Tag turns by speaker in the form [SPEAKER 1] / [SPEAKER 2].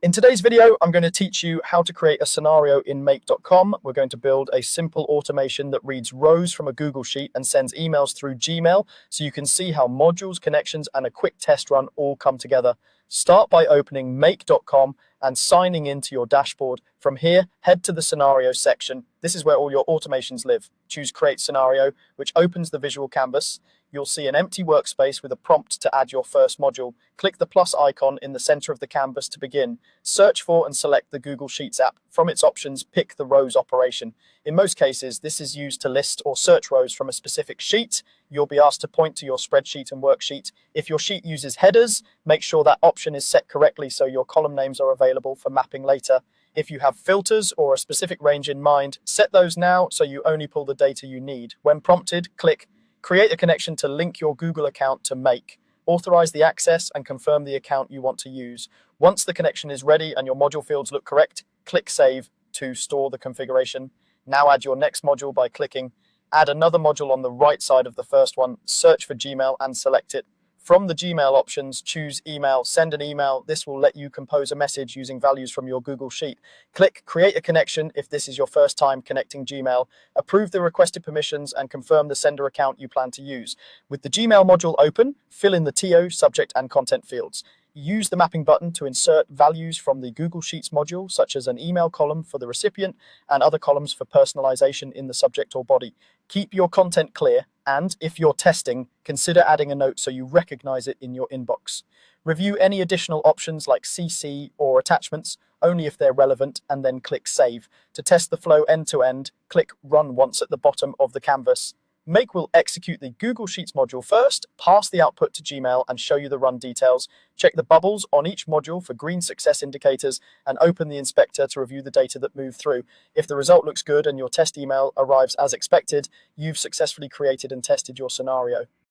[SPEAKER 1] In today's video, I'm going to teach you how to create a scenario in make.com. We're going to build a simple automation that reads rows from a Google Sheet and sends emails through Gmail, so you can see how modules, connections, and a quick test run all come together. Start by opening make.com and signing into your dashboard. From here, head to the scenario section. This is where all your automations live. Choose create scenario, which opens the visual canvas. You'll see an empty workspace with a prompt to add your first module. Click the plus icon in the center of the canvas to begin. Search for and select the Google Sheets app. From its options, pick the rows operation. In most cases, this is used to list or search rows from a specific sheet. You'll be asked to point to your spreadsheet and worksheet. If your sheet uses headers, make sure that option is set correctly so your column names are available for mapping later. If you have filters or a specific range in mind, set those now so you only pull the data you need. When prompted, click Create a connection to link your Google account to Make. Authorize the access and confirm the account you want to use. Once the connection is ready and your module fields look correct, click Save to store the configuration. Now add your next module by clicking Add another module on the right side of the first one, search for Gmail and select it. From the Gmail options, choose Email, send an email. This will let you compose a message using values from your Google Sheet. Click Create a connection if this is your first time connecting Gmail. Approve the requested permissions and confirm the sender account you plan to use. With the Gmail module open, fill in the TO, subject, and content fields. Use the mapping button to insert values from the Google Sheets module, such as an email column for the recipient and other columns for personalization in the subject or body. Keep your content clear, and if you're testing, consider adding a note so you recognize it in your inbox. Review any additional options like CC or attachments, only if they're relevant, and then click Save. To test the flow end-to-end, click Run once at the bottom of the canvas. Make will execute the Google Sheets module first, pass the output to Gmail, and show you the run details. Check the bubbles on each module for green success indicators and open the inspector to review the data that moved through. If the result looks good and your test email arrives as expected, you've successfully created and tested your scenario.